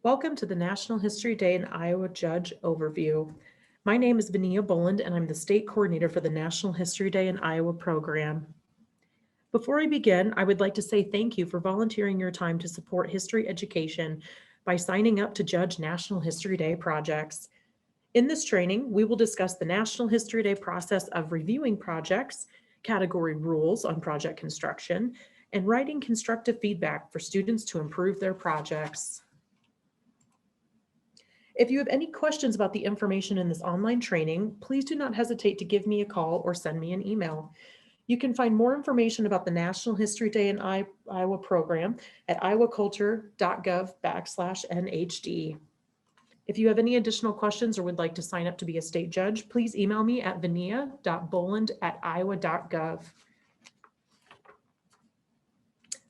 Welcome to the National History Day in Iowa Judge Overview. My name is Vania Boland, and I'm the State Coordinator for the National History Day in Iowa program. Before we begin, I would like to say thank you for volunteering your time to support history education by signing up to judge National History Day projects. In this training, we will discuss the National History Day process of reviewing projects, category rules on project construction, and writing constructive feedback for students to improve their projects. If you have any questions about the information in this online training, please do not hesitate to give me a call or send me an email. You can find more information about the National History Day in Iowa program at iowaculture.gov/NHD. If you have any additional questions or would like to sign up to be a state judge, please email me at vania.boland@iowa.gov.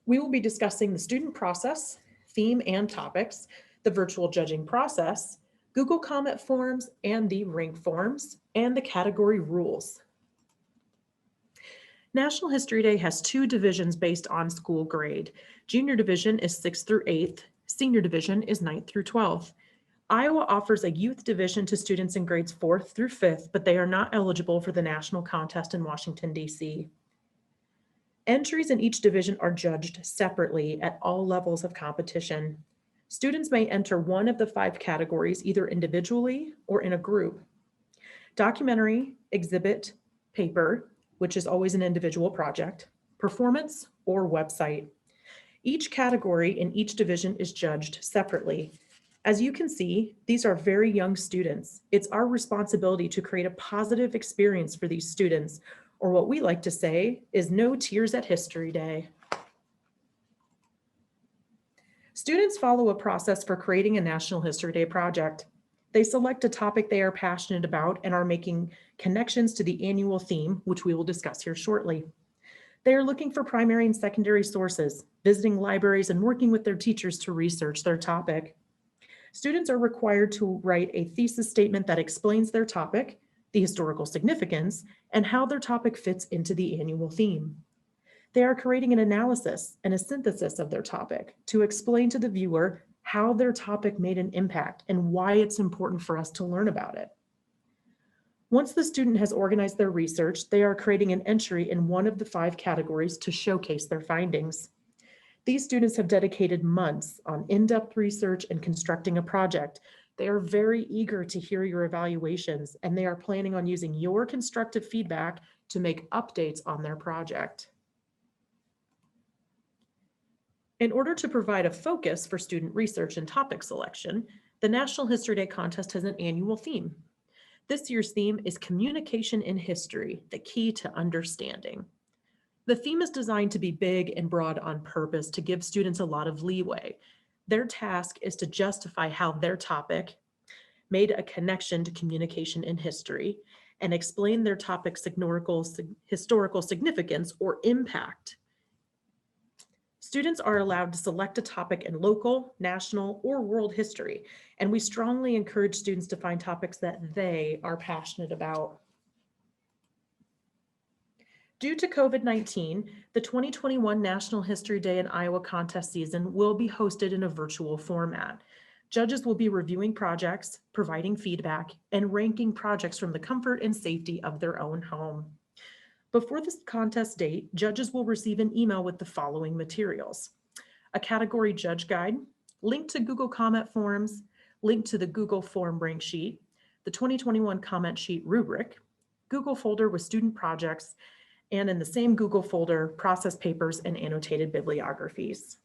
We will be discussing the student process, theme and topics, the virtual judging process, Google comment forms and the rank forms, and the category rules. National History Day has two divisions based on school grade. Junior division is 6th through 8th, senior division is 9th through 12th. Iowa offers a youth division to students in grades 4th through 5th, but they are not eligible for the national contest in Washington, D.C. Entries in each division are judged separately at all levels of competition. Students may enter one of the 5 categories either individually or in a group. Documentary, exhibit, paper, which is always an individual project, performance, or website. Each category in each division is judged separately. As you can see, these are very young students. It's our responsibility to create a positive experience for these students, or what we like to say is no tears at History Day. Students follow a process for creating a National History Day project. They select a topic they are passionate about and are making connections to the annual theme, which we will discuss here shortly. They are looking for primary and secondary sources, visiting libraries, and working with their teachers to research their topic. Students are required to write a thesis statement that explains their topic, the historical significance, and how their topic fits into the annual theme. They are creating an analysis and a synthesis of their topic to explain to the viewer how their topic made an impact and why it's important for us to learn about it. Once the student has organized their research, they are creating an entry in one of the 5 categories to showcase their findings. These students have dedicated months on in-depth research and constructing a project. They are very eager to hear your evaluations, and they are planning on using your constructive feedback to make updates on their project. In order to provide a focus for student research and topic selection, the National History Day contest has an annual theme. This year's theme is Communication in History, the Key to Understanding. The theme is designed to be big and broad on purpose to give students a lot of leeway. Their task is to justify how their topic made a connection to communication in history and explain their topic's historical significance or impact. Students are allowed to select a topic in local, national, or world history, and we strongly encourage students to find topics that they are passionate about. Due to COVID-19, the 2021 National History Day in Iowa contest season will be hosted in a virtual format. Judges will be reviewing projects, providing feedback, and ranking projects from the comfort and safety of their own home. Before this contest date, judges will receive an email with the following materials: a category judge guide, link to Google comment forms, link to the Google form rank sheet, the 2021 comment sheet rubric, Google folder with student projects, and in the same Google folder, process papers and annotated bibliographies.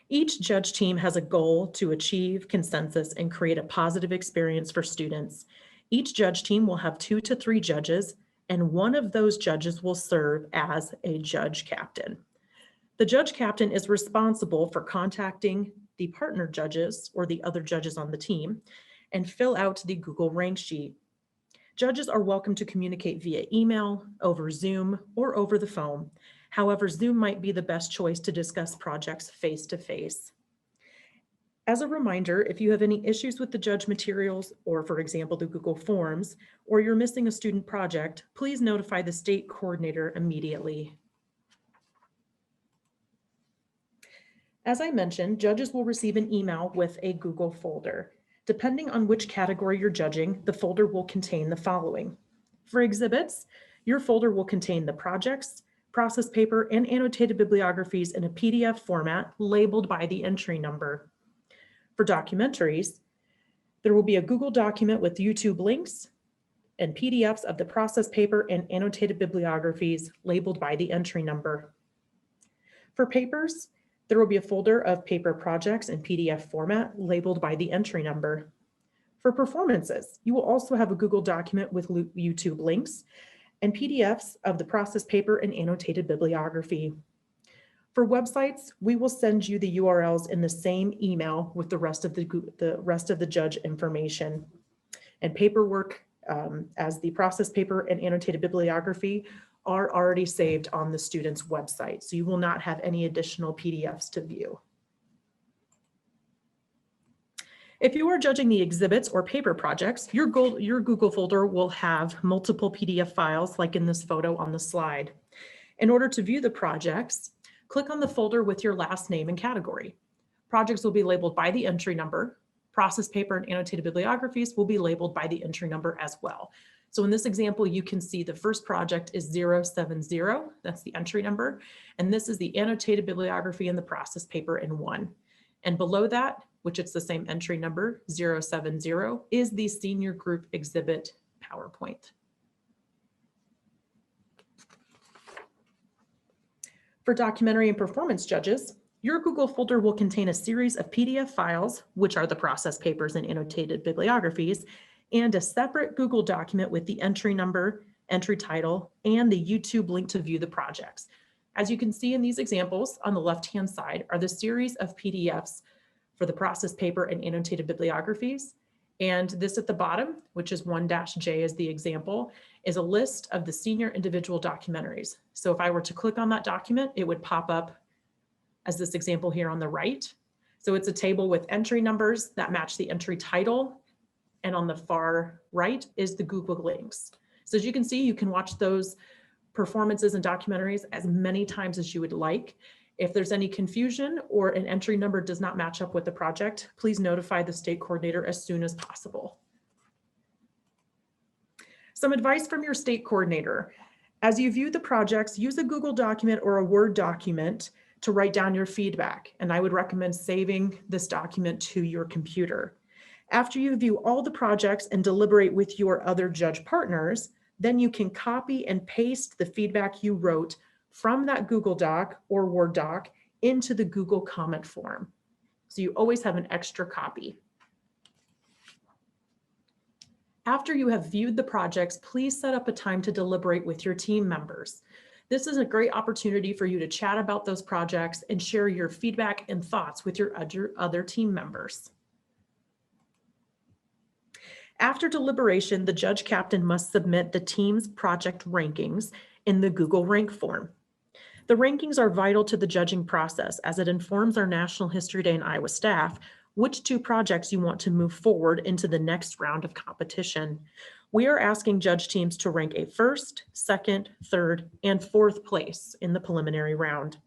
Each judge team has a goal to achieve consensus and create a positive experience for students. Each judge team will have 2 to 3 judges, and one of those judges will serve as a judge captain. The judge captain is responsible for contacting the partner judges or the other judges on the team and fill out the Google rank sheet. Judges are welcome to communicate via email, over Zoom, or over the phone. However, Zoom might be the best choice to discuss projects face-to-face. As a reminder, if you have any issues with the judge materials, or for example, the Google Forms, or you're missing a student project, please notify the state coordinator immediately. As I mentioned, judges will receive an email with a Google folder. Depending on which category you're judging, the folder will contain the following. For exhibits, your folder will contain the projects, process paper, and annotated bibliographies in a PDF format labeled by the entry number. For documentaries, there will be a Google document with YouTube links and PDFs of the process paper and annotated bibliographies labeled by the entry number. For papers, there will be a folder of paper projects in PDF format labeled by the entry number. For performances, you will also have a Google document with YouTube links and PDFs of the process paper and annotated bibliography. For websites, we will send you the URLs in the same email with the rest of the judge information. And paperwork, as the process paper and annotated bibliography, are already saved on the student's website, so you will not have any additional PDFs to view. If you are judging the exhibits or paper projects, your Google folder will have multiple PDF files like in this photo on the slide. In order to view the projects, click on the folder with your last name and category. Projects will be labeled by the entry number. Process paper and annotated bibliographies will be labeled by the entry number as well. So in this example, you can see the first project is 070, that's the entry number, and this is the annotated bibliography and the process paper in 1. And below that, which it's the same entry number, 070, is the senior group exhibit PowerPoint. For documentary and performance judges, your Google folder will contain a series of PDF files, which are the process papers and annotated bibliographies, and a separate Google document with the entry number, entry title, and the YouTube link to view the projects. As you can see in these examples, on the left-hand side are the series of PDFs for the process paper and annotated bibliographies. And this at the bottom, which is 1-J as the example, is a list of the senior individual documentaries. So if I were to click on that document, it would pop up as this example here on the right. So it's a table with entry numbers that match the entry title. And on the far right is the Google links. So as you can see, you can watch those performances and documentaries as many times as you would like. If there's any confusion or an entry number does not match up with the project, please notify the state coordinator as soon as possible. Some advice from your state coordinator. As you view the projects, use a Google document or a Word document to write down your feedback. And I would recommend saving this document to your computer. After you view all the projects and deliberate with your other judge partners, then you can copy and paste the feedback you wrote from that Google Doc or Word doc into the Google comment form. So you always have an extra copy. After you have viewed the projects, please set up a time to deliberate with your team members. This is a great opportunity for you to chat about those projects and share your feedback and thoughts with your other team members. After deliberation, the judge captain must submit the team's project rankings in the Google Rank form. The rankings are vital to the judging process as it informs our National History Day and Iowa staff which 2 projects you want to move forward into the next round of competition. We are asking judge teams to rank a 1st, 2nd, 3rd, and 4th place in the preliminary round.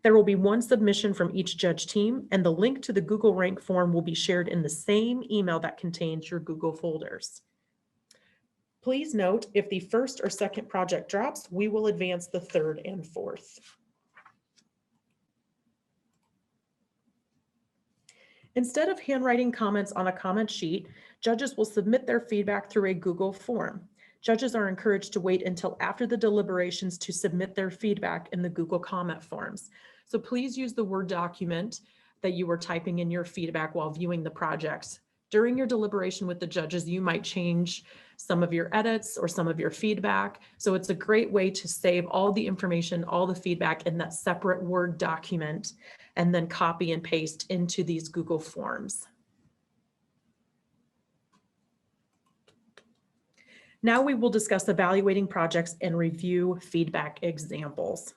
There will be 1 submission from each judge team, and the link to the Google Rank form will be shared in the same email that contains your Google folders. Please note, if the 1st or 2nd project drops, we will advance the 3rd and 4th. Instead of handwriting comments on a comment sheet, judges will submit their feedback through a Google form. Judges are encouraged to wait until after the deliberations to submit their feedback in the Google comment forms. So please use the Word document that you were typing in your feedback while viewing the projects. During your deliberation with the judges, you might change some of your edits or some of your feedback. So it's a great way to save all the information, all the feedback in that separate Word document, and then copy and paste into these Google forms. Now we will discuss evaluating projects and review feedback examples.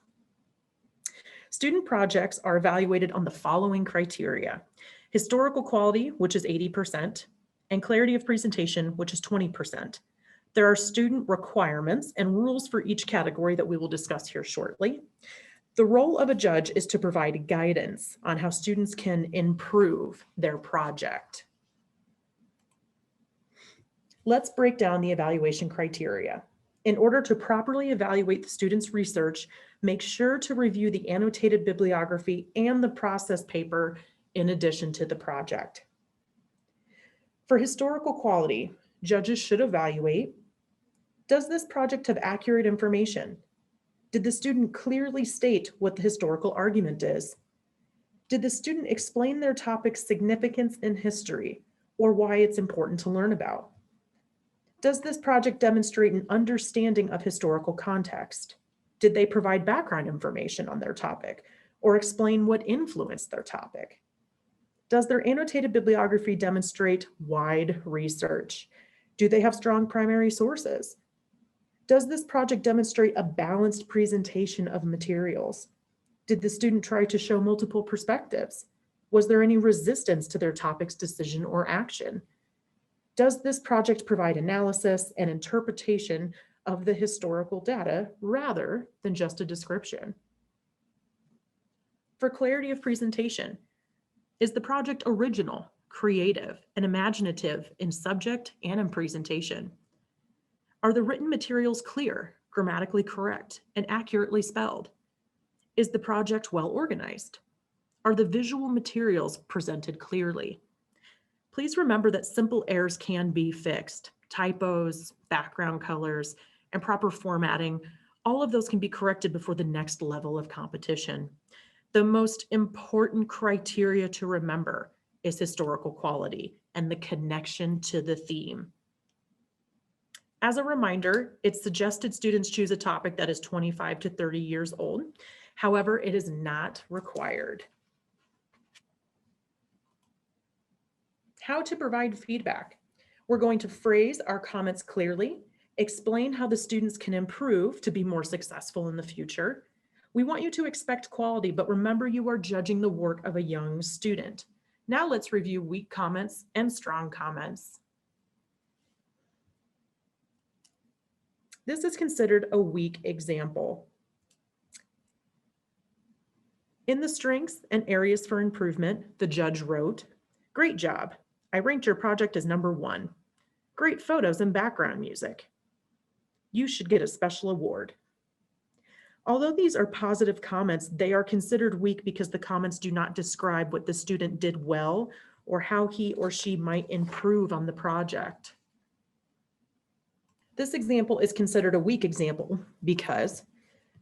Student projects are evaluated on the following criteria: historical quality, which is 80%, and clarity of presentation, which is 20%. There are student requirements and rules for each category that we will discuss here shortly. The role of a judge is to provide guidance on how students can improve their project. Let's break down the evaluation criteria. In order to properly evaluate the student's research, make sure to review the annotated bibliography and the process paper in addition to the project. For historical quality, judges should evaluate: does this project have accurate information? Did the student clearly state what the historical argument is? Did the student explain their topic's significance in history or why it's important to learn about? Does this project demonstrate an understanding of historical context? Did they provide background information on their topic or explain what influenced their topic? Does their annotated bibliography demonstrate wide research? Do they have strong primary sources? Does this project demonstrate a balanced presentation of materials? Did the student try to show multiple perspectives? Was there any resistance to their topic's decision or action? Does this project provide analysis and interpretation of the historical data rather than just a description? For clarity of presentation, is the project original, creative, and imaginative in subject and in presentation? Are the written materials clear, grammatically correct, and accurately spelled? Is the project well organized? Are the visual materials presented clearly? Please remember that simple errors can be fixed. Typos, background colors, and proper formatting, all of those can be corrected before the next level of competition. The most important criteria to remember is historical quality and the connection to the theme. As a reminder, it's suggested students choose a topic that is 25 to 30 years old. However, it is not required. How to provide feedback. We're going to phrase our comments clearly, explain how the students can improve to be more successful in the future. We want you to expect quality, but remember you are judging the work of a young student. Now let's review weak comments and strong comments. This is considered a weak example. In the strengths and areas for improvement, the judge wrote, "Great job. I ranked your project as number 1. Great photos and background music. You should get a special award." Although these are positive comments, they are considered weak because the comments do not describe what the student did well or how he or she might improve on the project. This example is considered a weak example because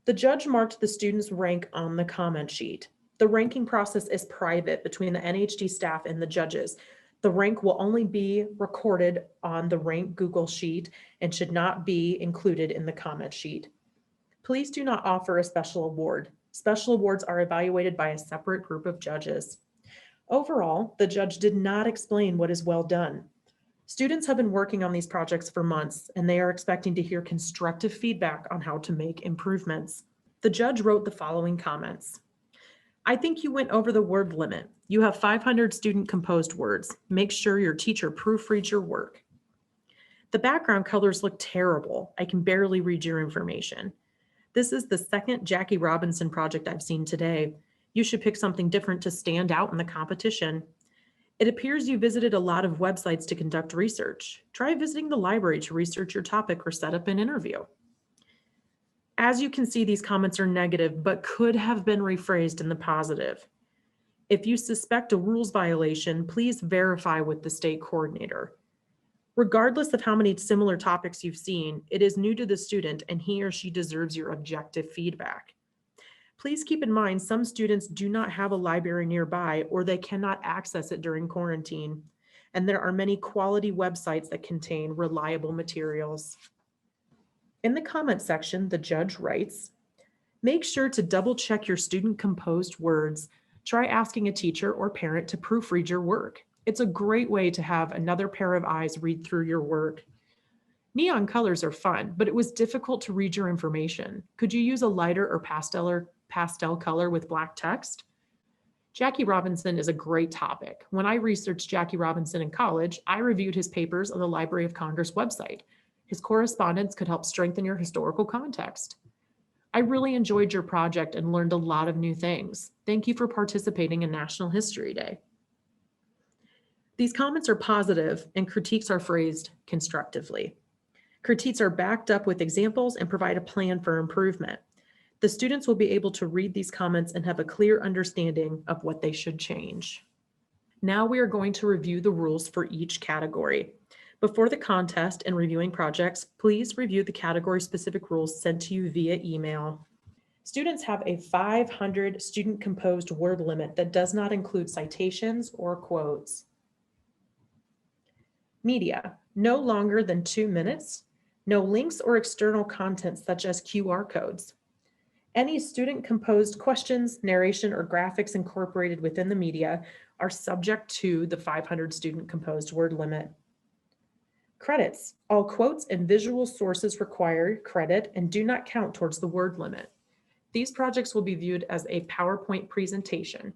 the judge marked the student's rank on the comment sheet. The ranking process is private between the NHD staff and the judges. The rank will only be recorded on the rank Google sheet and should not be included in the comment sheet. Please do not offer a special award. Special awards are evaluated by a separate group of judges. Overall, the judge did not explain what is well done. Students have been working on these projects for months, and they are expecting to hear constructive feedback on how to make improvements. The judge wrote the following comments. "I think you went over the word limit. You have 500 student composed words. Make sure your teacher proofreads your work. The background colors look terrible. I can barely read your information. This is the second Jackie Robinson project I've seen today. You should pick something different to stand out in the competition. It appears you visited a lot of websites to conduct research. Try visiting the library to research your topic or set up an interview." As you can see, these comments are negative, but could have been rephrased in the positive. If you suspect a rules violation, please verify with the state coordinator. Regardless of how many similar topics you've seen, it is new to the student and he or she deserves your objective feedback. Please keep in mind some students do not have a library nearby or they cannot access it during quarantine, and there are many quality websites that contain reliable materials. In the comment section, the judge writes, "Make sure to double check your student composed words. Try asking a teacher or parent to proofread your work. It's a great way to have another pair of eyes read through your work. Neon colors are fun, but it was difficult to read your information. Could you use a lighter or pastel color with black text?" Jackie Robinson is a great topic. When I researched Jackie Robinson in college, I reviewed his papers on the Library of Congress website. His correspondence could help strengthen your historical context. I really enjoyed your project and learned a lot of new things. Thank you for participating in National History Day. These comments are positive and critiques are phrased constructively. Critiques are backed up with examples and provide a plan for improvement. The students will be able to read these comments and have a clear understanding of what they should change. Now we are going to review the rules for each category. Before the contest and reviewing projects, please review the category-specific rules sent to you via email. Students have a 500 student-composed word limit that does not include citations or quotes. Media, no longer than 2 minutes. No links or external content such as QR codes. Any student-composed questions, narration, or graphics incorporated within the media are subject to the 500 student-composed word limit. Credits, all quotes and visual sources require credit and do not count towards the word limit. These projects will be viewed as a PowerPoint presentation.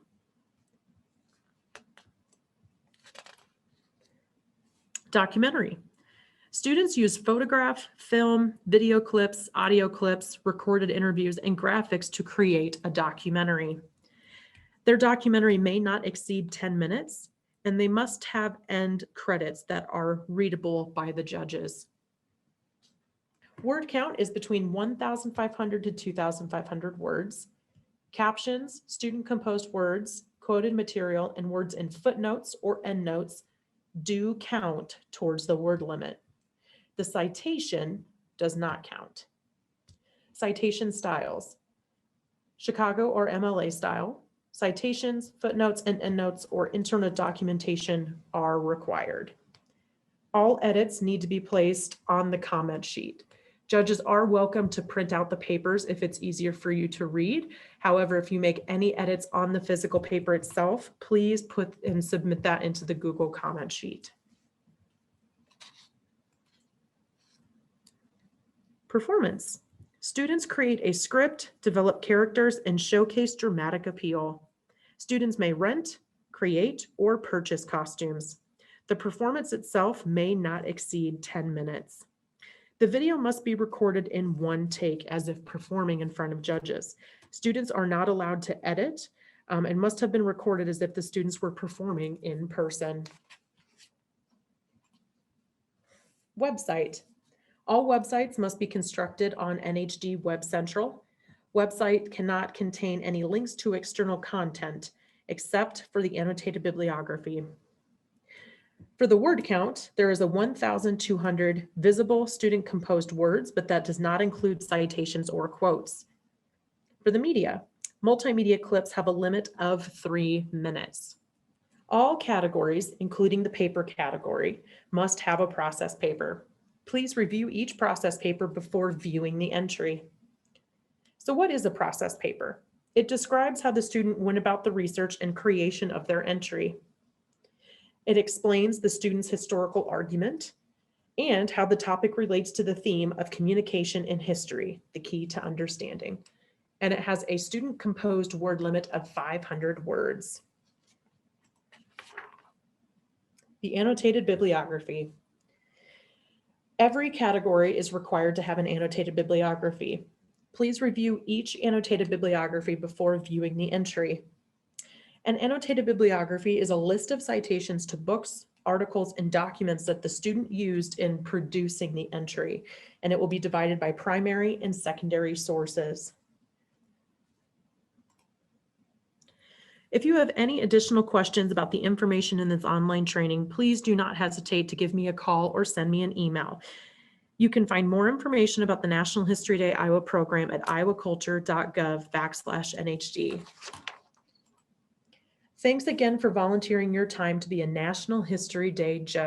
Documentary. Students use photograph, film, video clips, audio clips, recorded interviews, and graphics to create a documentary. Their documentary may not exceed 10 minutes, and they must have end credits that are readable by the judges. Word count is between 1,500 to 2,500 words. Captions, student-composed words, quoted material, and words in footnotes or endnotes do count towards the word limit. The citation does not count. Citation styles: Chicago or MLA style. Citations, footnotes, and endnotes or internal documentation are required. All edits need to be placed on the comment sheet. Judges are welcome to print out the papers if it's easier for you to read. However, if you make any edits on the physical paper itself, please put and submit that into the Google comment sheet. Performance. Students create a script, develop characters, and showcase dramatic appeal. Students may rent, create, or purchase costumes. The performance itself may not exceed 10 minutes. The video must be recorded in one take as if performing in front of judges. Students are not allowed to edit and must have been recorded as if the students were performing in person. Website. All websites must be constructed on NHD Web Central. Website cannot contain any links to external content except for the annotated bibliography. For the word count, there is a 1,200 visible student-composed words, but that does not include citations or quotes. For the media, multimedia clips have a limit of 3 minutes. All categories, including the paper category, must have a process paper. Please review each process paper before viewing the entry. So what is a process paper? It describes how the student went about the research and creation of their entry. It explains the student's historical argument and how the topic relates to the theme of communication in history, the key to understanding. And it has a student-composed word limit of 500 words. The annotated bibliography. Every category is required to have an annotated bibliography. Please review each annotated bibliography before viewing the entry. An annotated bibliography is a list of citations to books, articles, and documents that the student used in producing the entry, and it will be divided by primary and secondary sources. If you have any additional questions about the information in this online training, please do not hesitate to give me a call or send me an email. You can find more information about the National History Day Iowa program at iowaculture.gov/NHD. Thanks again for volunteering your time to be a National History Day judge.